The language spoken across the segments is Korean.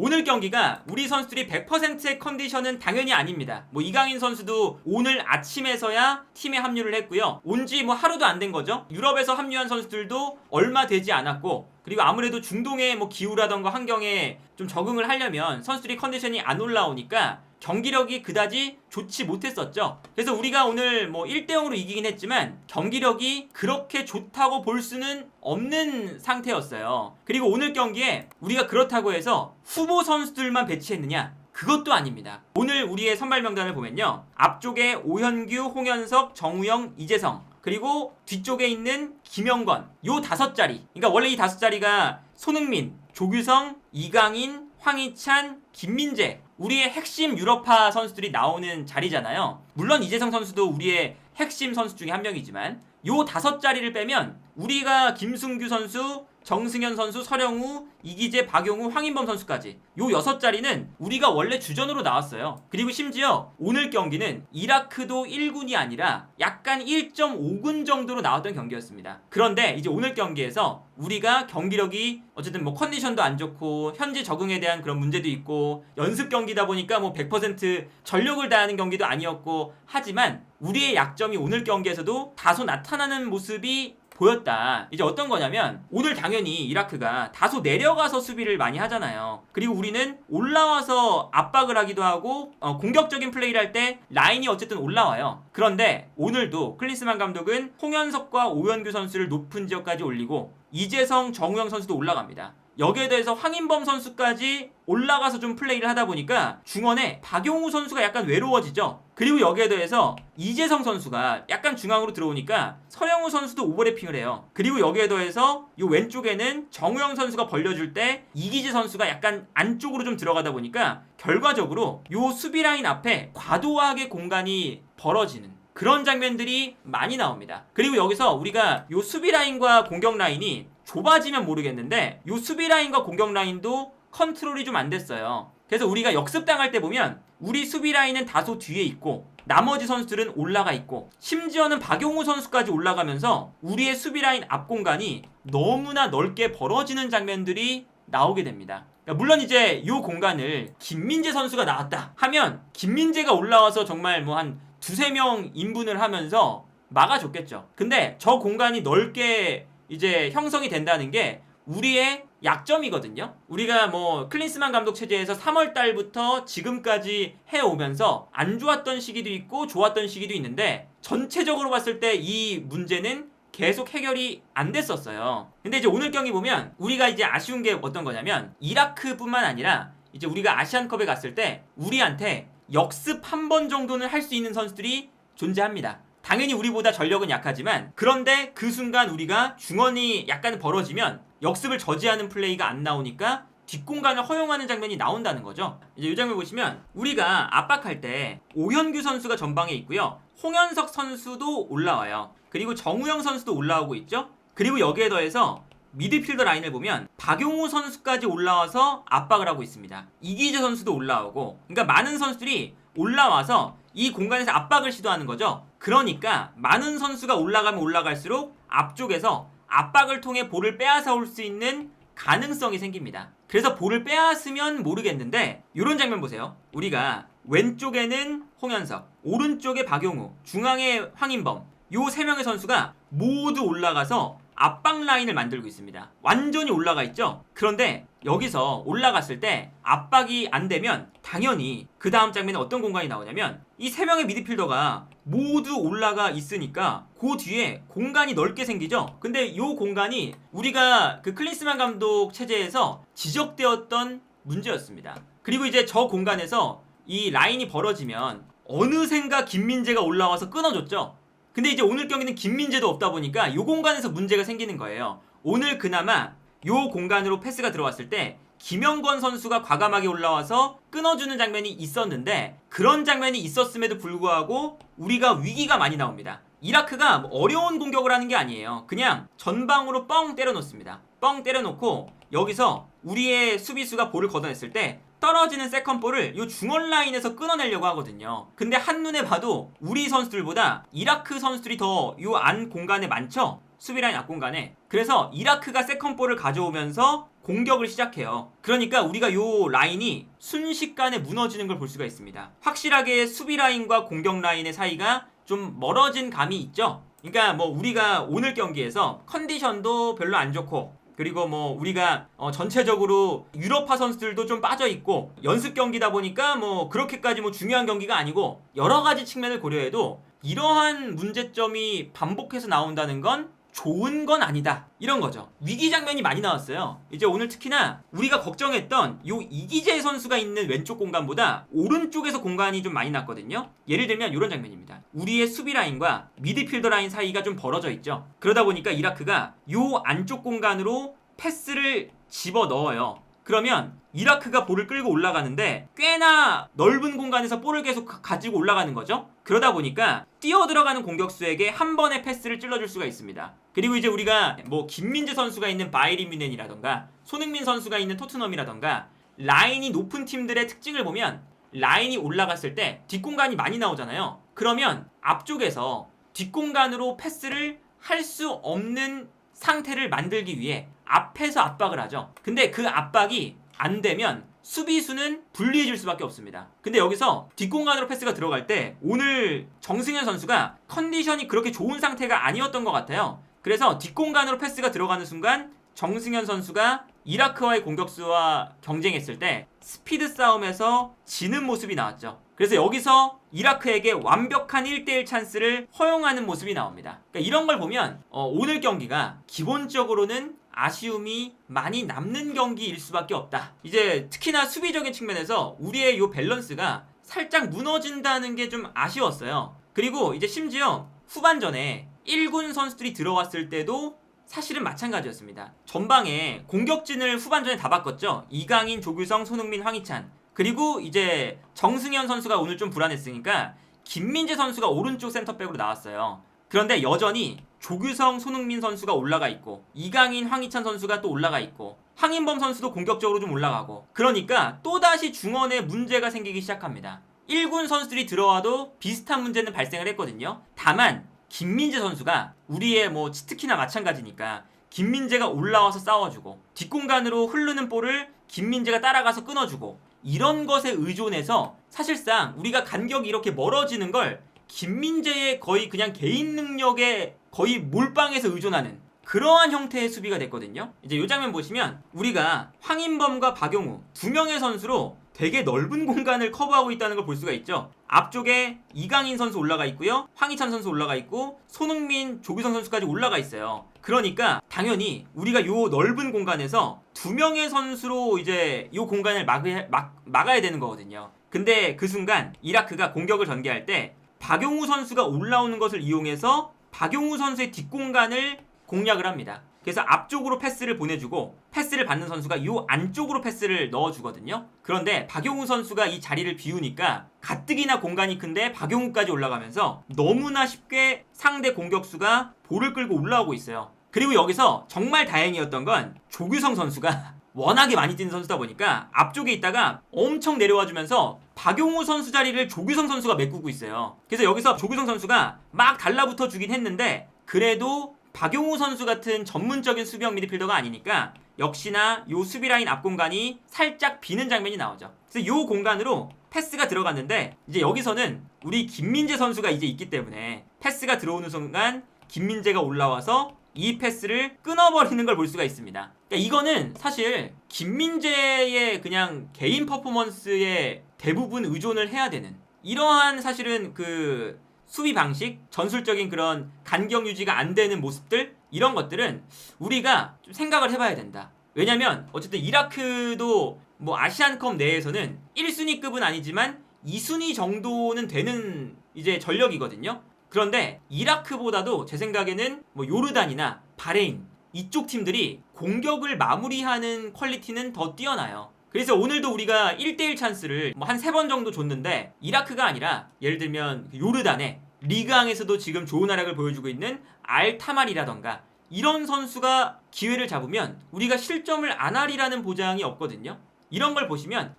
오늘 경기가 우리 선수들이 100%의 컨디션은 당연히 아닙니다. 뭐 이강인 선수도 오늘 아침에서야 팀에 합류를 했고요. 온지 뭐 하루도 안 된 거죠. 유럽에서 합류한 선수들도 얼마 되지 않았고, 그리고 아무래도 중동의 뭐 기후라던가 환경에 좀 적응을 하려면 선수들이 컨디션이 안 올라오니까 경기력이 그다지 좋지 못했었죠. 그래서 우리가 오늘 뭐 1대0으로 이기긴 했지만 경기력이 그렇게 좋다고 볼 수는 없는 상태였어요. 그리고 오늘 경기에 우리가 그렇다고 해서 후보 선수들만 배치했느냐? 그것도 아닙니다. 오늘 우리의 선발 명단을 보면요, 앞쪽에 오현규, 홍현석, 정우영, 이재성, 그리고 뒤쪽에 있는 김영건, 요 5자리. 그러니까 원래 이 5자리가 손흥민, 조규성, 이강인, 황희찬, 김민재, 우리의 핵심 유럽파 선수들이 나오는 자리잖아요. 물론 이재성 선수도 우리의 핵심 선수 중에 한 명이지만 요 5자리를 빼면 우리가 김승규 선수, 정승현 선수, 서령우, 이기재, 박용우, 황인범 선수까지 요 6자리는 우리가 원래 주전으로 나왔어요. 그리고 심지어 오늘 경기는 이라크도 1군이 아니라 약간 1.5군 정도로 나왔던 경기였습니다. 그런데 이제 오늘 경기에서 우리가 경기력이 어쨌든 뭐 컨디션도 안 좋고 현지 적응에 대한 그런 문제도 있고 연습 경기다 보니까 뭐 100% 전력을 다하는 경기도 아니었고, 하지만 우리의 약점이 오늘 경기에서도 다소 나타나는 모습이 보였다. 이제 어떤 거냐면 오늘 당연히 이라크가 다소 내려가서 수비를 많이 하잖아요. 그리고 우리는 올라와서 압박을 하기도 하고 공격적인 플레이를 할 때 라인이 어쨌든 올라와요. 그런데 오늘도 클린스만 감독은 홍현석과 오현규 선수를 높은 지역까지 올리고 이재성, 정우영 선수도 올라갑니다. 여기에 대해서 황인범 선수까지 올라가서 좀 플레이를 하다 보니까 중원에 박용우 선수가 약간 외로워지죠. 그리고 여기에 대해서 이재성 선수가 약간 중앙으로 들어오니까 서령우 선수도 오버래핑을 해요. 그리고 여기에 더해서 이 왼쪽에는 정우영 선수가 벌려줄 때 이기재 선수가 약간 안쪽으로 좀 들어가다 보니까 결과적으로 이 수비 라인 앞에 과도하게 공간이 벌어지는 그런 장면들이 많이 나옵니다. 그리고 여기서 우리가 이 수비 라인과 공격 라인이 좁아지면 모르겠는데 이 수비 라인과 공격 라인도 컨트롤이 좀 안 됐어요. 그래서 우리가 역습당할 때 보면 우리 수비 라인은 다소 뒤에 있고 나머지 선수들은 올라가 있고, 심지어는 박용우 선수까지 올라가면서 우리의 수비 라인 앞 공간이 너무나 넓게 벌어지는 장면들이 나오게 됩니다. 그러니까 물론 이제 이 공간을 김민재 선수가 나왔다 하면 김민재가 올라와서 정말 뭐 한 두세 명 인분을 하면서 막아줬겠죠. 근데 저 공간이 넓게 이제 형성이 된다는 게 우리의 약점이거든요. 우리가 뭐 클린스만 감독 체제에서 3월 달부터 지금까지 해오면서 안 좋았던 시기도 있고 좋았던 시기도 있는데 전체적으로 봤을 때 이 문제는 계속 해결이 안 됐었어요. 근데 이제 오늘 경기 보면 우리가 이제 아쉬운 게 어떤 거냐면 이라크뿐만 아니라 이제 우리가 아시안컵에 갔을 때 우리한테 역습 한 번 정도는 할 수 있는 선수들이 존재합니다. 당연히 우리보다 전력은 약하지만 그런데 그 순간 우리가 중원이 약간 벌어지면 역습을 저지하는 플레이가 안 나오니까 뒷공간을 허용하는 장면이 나온다는 거죠. 이제 이 장면 보시면 우리가 압박할 때 오현규 선수가 전방에 있고요. 홍현석 선수도 올라와요. 그리고 정우영 선수도 올라오고 있죠. 그리고 여기에 더해서 미드필더 라인을 보면 박용우 선수까지 올라와서 압박을 하고 있습니다. 이기재 선수도 올라오고, 그러니까 많은 선수들이 올라와서 이 공간에서 압박을 시도하는 거죠. 그러니까 많은 선수가 올라가면 올라갈수록 앞쪽에서 압박을 통해 볼을 빼앗아 올 수 있는 가능성이 생깁니다. 그래서 볼을 빼앗으면 모르겠는데 이런 장면 보세요. 우리가 왼쪽에는 홍현석, 오른쪽에 박용우, 중앙에 황인범, 요 3명의 선수가 모두 올라가서 압박 라인을 만들고 있습니다. 완전히 올라가 있죠? 그런데 여기서 올라갔을 때 압박이 안 되면 당연히 그 다음 장면에 어떤 공간이 나오냐면 이 3명의 미드필더가 모두 올라가 있으니까 그 뒤에 공간이 넓게 생기죠? 근데 이 공간이 우리가 그 클린스만 감독 체제에서 지적되었던 문제였습니다. 그리고 이제 저 공간에서 이 라인이 벌어지면 어느샌가 김민재가 올라와서 끊어줬죠? 근데 이제 오늘 경기는 김민재도 없다 보니까 이 공간에서 문제가 생기는 거예요. 오늘 그나마 이 공간으로 패스가 들어왔을 때 김영건 선수가 과감하게 올라와서 끊어주는 장면이 있었는데 그런 장면이 있었음에도 불구하고 우리가 위기가 많이 나옵니다. 이라크가 뭐 어려운 공격을 하는 게 아니에요. 그냥 전방으로 뻥 때려놓습니다. 뻥 때려놓고 여기서 우리의 수비수가 볼을 걷어냈을 때 떨어지는 세컨볼을 이 중원 라인에서 끊어내려고 하거든요. 근데 한눈에 봐도 우리 선수들보다 이라크 선수들이 더 이 안 공간에 많죠? 수비라인 앞 공간에. 그래서 이라크가 세컨볼을 가져오면서 공격을 시작해요. 그러니까 우리가 요 라인이 순식간에 무너지는 걸 볼 수가 있습니다. 확실하게 수비 라인과 공격 라인의 사이가 좀 멀어진 감이 있죠. 그러니까 뭐 우리가 오늘 경기에서 컨디션도 별로 안 좋고, 그리고 뭐 우리가 전체적으로 유럽파 선수들도 좀 빠져있고, 연습 경기다 보니까 뭐 그렇게까지 뭐 중요한 경기가 아니고, 여러 가지 측면을 고려해도 이러한 문제점이 반복해서 나온다는 건 좋은 건 아니다, 이런 거죠. 위기 장면이 많이 나왔어요. 이제 오늘 특히나 우리가 걱정했던 요 이기재 선수가 있는 왼쪽 공간보다 오른쪽에서 공간이 좀 많이 났거든요. 예를 들면 이런 장면입니다. 우리의 수비 라인과 미드필더 라인 사이가 좀 벌어져 있죠. 그러다 보니까 이라크가 요 안쪽 공간으로 패스를 집어 넣어요. 그러면 이라크가 볼을 끌고 올라가는데 꽤나 넓은 공간에서 볼을 계속 가지고 올라가는 거죠. 그러다 보니까 뛰어 들어가는 공격수에게 한 번의 패스를 찔러줄 수가 있습니다. 그리고 이제 우리가 뭐 김민재 선수가 있는 바이에른 뮌헨이라던가 손흥민 선수가 있는 토트넘이라던가 라인이 높은 팀들의 특징을 보면, 라인이 올라갔을 때 뒷공간이 많이 나오잖아요. 그러면 앞쪽에서 뒷공간으로 패스를 할 수 없는 상태를 만들기 위해 앞에서 압박을 하죠. 근데 그 압박이 안 되면 수비수는 불리해질 수밖에 없습니다. 근데 여기서 뒷공간으로 패스가 들어갈 때 오늘 정승현 선수가 컨디션이 그렇게 좋은 상태가 아니었던 것 같아요. 그래서 뒷공간으로 패스가 들어가는 순간 정승현 선수가 이라크와의 공격수와 경쟁했을 때 스피드 싸움에서 지는 모습이 나왔죠. 그래서 여기서 이라크에게 완벽한 1대1 찬스를 허용하는 모습이 나옵니다. 그러니까 이런 걸 보면 오늘 경기가 기본적으로는 아쉬움이 많이 남는 경기일 수밖에 없다. 이제 특히나 수비적인 측면에서 우리의 요 밸런스가 살짝 무너진다는 게 좀 아쉬웠어요. 그리고 이제 심지어 후반전에 1군 선수들이 들어왔을 때도 사실은 마찬가지였습니다. 전방에 공격진을 후반전에 다 바꿨죠. 이강인, 조규성, 손흥민, 황희찬. 그리고 이제 정승현 선수가 오늘 좀 불안했으니까 김민재 선수가 오른쪽 센터백으로 나왔어요. 그런데 여전히 조규성, 손흥민 선수가 올라가 있고, 이강인, 황희찬 선수가 또 올라가 있고, 황인범 선수도 공격적으로 좀 올라가고, 그러니까 또다시 중원에 문제가 생기기 시작합니다. 1군 선수들이 들어와도 비슷한 문제는 발생을 했거든요. 다만 김민재 선수가 우리의 뭐 특히나 마찬가지니까 김민재가 올라와서 싸워주고, 뒷공간으로 흐르는 볼을 김민재가 따라가서 끊어주고, 이런 것에 의존해서 사실상 우리가 간격이 이렇게 멀어지는 걸 김민재의 거의 그냥 개인 능력에 거의 몰빵해서 의존하는 그러한 형태의 수비가 됐거든요. 이제 이 장면 보시면 우리가 황인범과 박용우 두 명의 선수로 되게 넓은 공간을 커버하고 있다는 걸 볼 수가 있죠. 앞쪽에 이강인 선수 올라가 있고요, 황희찬 선수 올라가 있고, 손흥민, 조규성 선수까지 올라가 있어요. 그러니까 당연히 우리가 요 넓은 공간에서 두 명의 선수로 이제 요 공간을 막아야 되는 거거든요. 근데 그 순간 이라크가 공격을 전개할 때 박용우 선수가 올라오는 것을 이용해서 박용우 선수의 뒷공간을 공략을 합니다. 그래서 앞쪽으로 패스를 보내주고, 패스를 받는 선수가 요 안쪽으로 패스를 넣어주거든요. 그런데 박용우 선수가 이 자리를 비우니까 가뜩이나 공간이 큰데 박용우까지 올라가면서 너무나 쉽게 상대 공격수가 볼을 끌고 올라오고 있어요. 그리고 여기서 정말 다행이었던 건 조규성 선수가 워낙에 많이 뛰는 선수다 보니까 앞쪽에 있다가 엄청 내려와주면서 박용우 선수 자리를 조규성 선수가 메꾸고 있어요. 그래서 여기서 조규성 선수가 막 달라붙어 주긴 했는데, 그래도 박용우 선수 같은 전문적인 수비형 미드필더가 아니니까 역시나 요 수비 라인 앞 공간이 살짝 비는 장면이 나오죠. 그래서 요 공간으로 패스가 들어갔는데, 이제 여기서는 우리 김민재 선수가 이제 있기 때문에 패스가 들어오는 순간 김민재가 올라와서 이 패스를 끊어버리는 걸 볼 수가 있습니다. 그러니까 이거는 사실 김민재의 그냥 개인 퍼포먼스에 대부분 의존을 해야 되는, 이러한 사실은 그 수비 방식, 전술적인 그런 간격 유지가 안 되는 모습들, 이런 것들은 우리가 좀 생각을 해봐야 된다. 왜냐면 어쨌든 이라크도 뭐 아시안컵 내에서는 1순위급은 아니지만 2순위 정도는 되는 이제 전력이거든요. 그런데 이라크보다도 제 생각에는 뭐 요르단이나 바레인 이쪽 팀들이 공격을 마무리하는 퀄리티는 더 뛰어나요. 그래서 오늘도 우리가 1대1 찬스를 뭐 한 3번 정도 줬는데, 이라크가 아니라 예를 들면 요르단의 리그앙에서도 지금 좋은 활약을 보여주고 있는 알타말이라던가 이런 선수가 기회를 잡으면 우리가 실점을 안 하리라는 보장이 없거든요. 이런 걸 보시면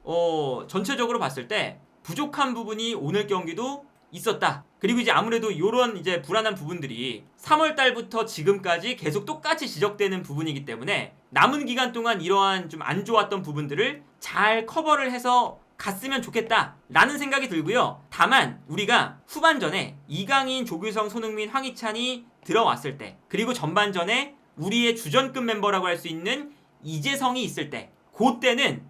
전체적으로 봤을 때 부족한 부분이 오늘 경기도 있었다. 그리고 이제 아무래도 이런 이제 불안한 부분들이 3월 달부터 지금까지 계속 똑같이 지적되는 부분이기 때문에 남은 기간 동안 이러한 좀 안 좋았던 부분들을 잘 커버를 해서 갔으면 좋겠다 라는 생각이 들고요. 다만 우리가 후반전에 이강인, 조규성, 손흥민, 황희찬이 들어왔을 때, 그리고 전반전에 우리의 주전급 멤버라고 할 수 있는 이재성이 있을 때, 그때는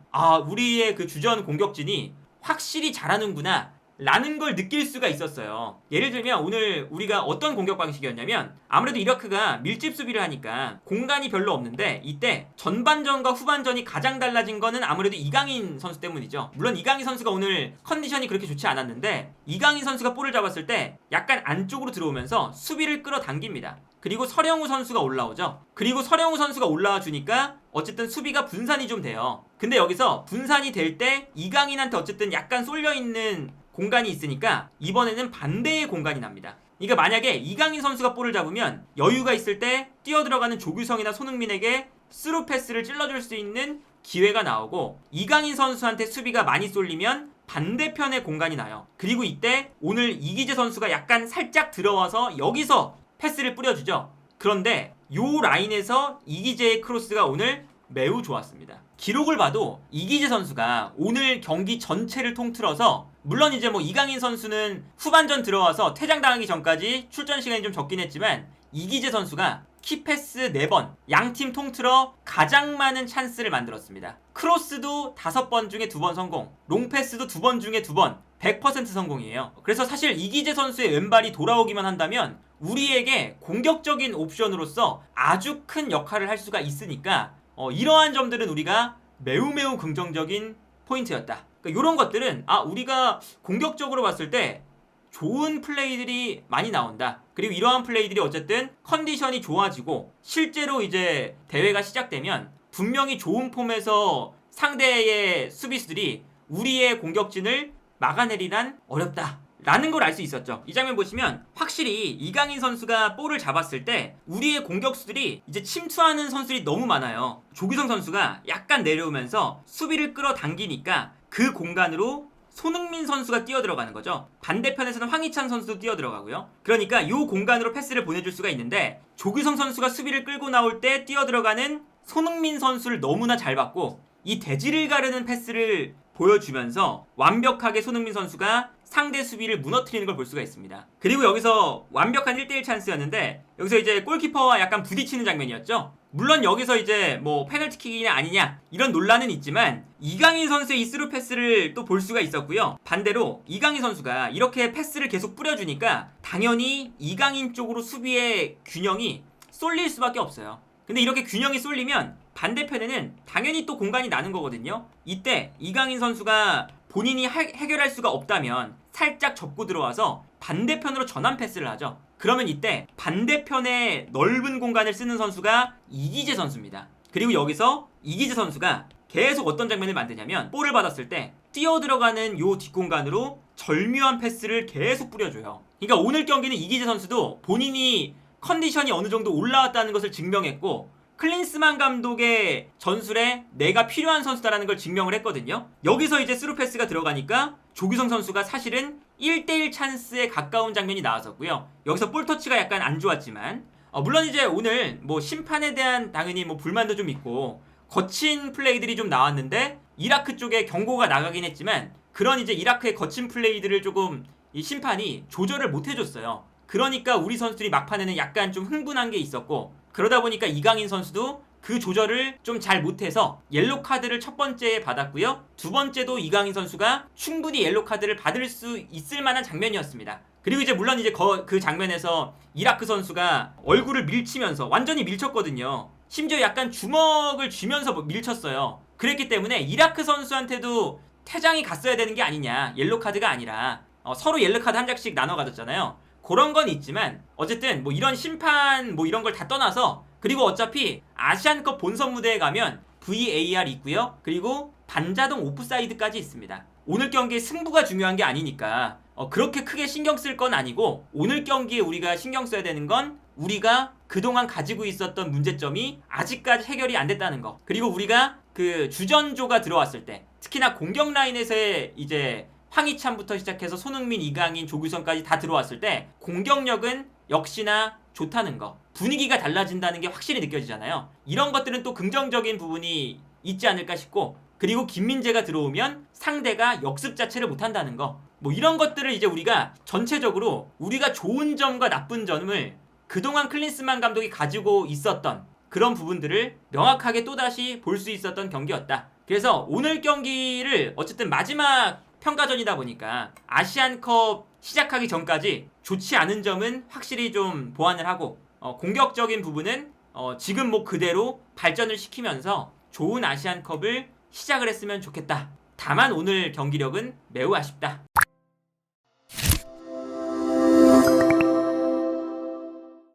우리의 그 주전 공격진이 확실히 잘하는구나 라는 걸 느낄 수가 있었어요. 예를 들면 오늘 우리가 어떤 공격 방식이었냐면, 아무래도 이라크가 밀집 수비를 하니까 공간이 별로 없는데, 이때 전반전과 후반전이 가장 달라진 거는 아무래도 이강인 선수 때문이죠. 물론 이강인 선수가 오늘 컨디션이 그렇게 좋지 않았는데, 이강인 선수가 볼을 잡았을 때 약간 안쪽으로 들어오면서 수비를 끌어당깁니다. 그리고 서령우 선수가 올라오죠. 그리고 서령우 선수가 올라와 주니까 어쨌든 수비가 분산이 좀 돼요. 근데 여기서 분산이 될 때 이강인한테 어쨌든 약간 쏠려있는 공간이 있으니까 이번에는 반대의 공간이 납니다. 그러니까 만약에 이강인 선수가 볼을 잡으면 여유가 있을 때 뛰어들어가는 조규성이나 손흥민에게 스루 패스를 찔러줄 수 있는 기회가 나오고, 이강인 선수한테 수비가 많이 쏠리면 반대편의 공간이 나요. 그리고 이때 오늘 이기재 선수가 약간 살짝 들어와서 여기서 패스를 뿌려주죠. 그런데 요 라인에서 이기재의 크로스가 오늘 매우 좋았습니다. 기록을 봐도 이기재 선수가 오늘 경기 전체를 통틀어서, 물론 이제 뭐 이강인 선수는 후반전 들어와서 퇴장당하기 전까지 출전 시간이 좀 적긴 했지만, 이기재 선수가 키패스 4번, 양팀 통틀어 가장 많은 찬스를 만들었습니다. 크로스도 5번 중에 2번 성공, 롱패스도 2번 중에 2번, 100% 성공이에요. 그래서 사실 이기재 선수의 왼발이 돌아오기만 한다면 우리에게 공격적인 옵션으로서 아주 큰 역할을 할 수가 있으니까, 이러한 점들은 우리가 매우 긍정적인 포인트였다. 그러니까 이런 것들은 우리가 공격적으로 봤을 때 좋은 플레이들이 많이 나온다. 그리고 이러한 플레이들이 어쨌든 컨디션이 좋아지고 실제로 이제 대회가 시작되면 분명히 좋은 폼에서 상대의 수비수들이 우리의 공격진을 막아내리란 어렵다 라는 걸 알 수 있었죠. 이 장면 보시면 확실히 이강인 선수가 볼을 잡았을 때 우리의 공격수들이 이제 침투하는 선수들이 너무 많아요. 조규성 선수가 약간 내려오면서 수비를 끌어당기니까 그 공간으로 손흥민 선수가 뛰어들어가는 거죠. 반대편에서는 황희찬 선수도 뛰어들어가고요. 그러니까 이 공간으로 패스를 보내줄 수가 있는데, 조규성 선수가 수비를 끌고 나올 때 뛰어들어가는 손흥민 선수를 너무나 잘 봤고, 이 대지를 가르는 패스를 보여주면서 완벽하게 손흥민 선수가 상대 수비를 무너뜨리는 걸 볼 수가 있습니다. 그리고 여기서 완벽한 1대1 찬스였는데, 여기서 이제 골키퍼와 약간 부딪히는 장면이었죠. 물론 여기서 이제 뭐 페널티킥이냐 아니냐 이런 논란은 있지만, 이강인 선수의 이 스루 패스를 또 볼 수가 있었고요. 반대로 이강인 선수가 이렇게 패스를 계속 뿌려주니까 당연히 이강인 쪽으로 수비의 균형이 쏠릴 수밖에 없어요. 근데 이렇게 균형이 쏠리면 반대편에는 당연히 또 공간이 나는 거거든요. 이때 이강인 선수가 본인이 해결할 수가 없다면 살짝 접고 들어와서 반대편으로 전환 패스를 하죠. 그러면 이때 반대편에 넓은 공간을 쓰는 선수가 이기재 선수입니다. 그리고 여기서 이기재 선수가 계속 어떤 장면을 만드냐면, 볼을 받았을 때 뛰어들어가는 요 뒷공간으로 절묘한 패스를 계속 뿌려줘요. 그러니까 오늘 경기는 이기재 선수도 본인이 컨디션이 어느 정도 올라왔다는 것을 증명했고, 클린스만 감독의 전술에 내가 필요한 선수다라는 걸 증명을 했거든요. 여기서 이제 스루 패스가 들어가니까 조규성 선수가 사실은 1대1 찬스에 가까운 장면이 나왔었고요. 여기서 볼 터치가 약간 안 좋았지만, 물론 이제 오늘 뭐 심판에 대한 당연히 뭐 불만도 좀 있고 거친 플레이들이 좀 나왔는데, 이라크 쪽에 경고가 나가긴 했지만 그런 이제 이라크의 거친 플레이들을 조금 이 심판이 조절을 못 해줬어요. 그러니까 우리 선수들이 막판에는 약간 좀 흥분한 게 있었고, 그러다 보니까 이강인 선수도 그 조절을 좀 잘 못해서 옐로 카드를 첫 번째에 받았고요. 두 번째도 이강인 선수가 충분히 옐로 카드를 받을 수 있을 만한 장면이었습니다. 그리고 이제 물론 이제 그 장면에서 이라크 선수가 얼굴을 밀치면서 완전히 밀쳤거든요. 심지어 약간 주먹을 쥐면서 밀쳤어요. 그랬기 때문에 이라크 선수한테도 퇴장이 갔어야 되는 게 아니냐, 옐로 카드가 아니라 서로 옐로 카드 한 장씩 나눠 가졌잖아요. 그런 건 있지만 어쨌든 뭐 이런 심판 뭐 이런 걸 다 떠나서, 그리고 어차피 아시안컵 본선 무대에 가면 VAR 있고요. 그리고 반자동 오프사이드까지 있습니다. 오늘 경기에 승부가 중요한 게 아니니까 그렇게 크게 신경 쓸 건 아니고, 오늘 경기에 우리가 신경 써야 되는 건 우리가 그동안 가지고 있었던 문제점이 아직까지 해결이 안 됐다는 거. 그리고 우리가 그 주전조가 들어왔을 때, 특히나 공격 라인에서의 이제 황희찬부터 시작해서 손흥민, 이강인, 조규성까지 다 들어왔을 때 공격력은 역시나 좋다는 거, 분위기가 달라진다는 게 확실히 느껴지잖아요. 이런 것들은 또 긍정적인 부분이 있지 않을까 싶고, 그리고 김민재가 들어오면 상대가 역습 자체를 못한다는 거, 뭐 이런 것들을 이제 우리가 전체적으로 우리가 좋은 점과 나쁜 점을 그동안 클린스만 감독이 가지고 있었던 그런 부분들을 명확하게 또다시 볼 수 있었던 경기였다. 그래서 오늘 경기를 어쨌든 마지막 평가전이다 보니까 아시안컵 시작하기 전까지 좋지 않은 점은 확실히 좀 보완을 하고, 공격적인 부분은 지금 뭐 그대로 발전을 시키면서 좋은 아시안컵을 시작을 했으면 좋겠다. 다만 오늘 경기력은 매우 아쉽다.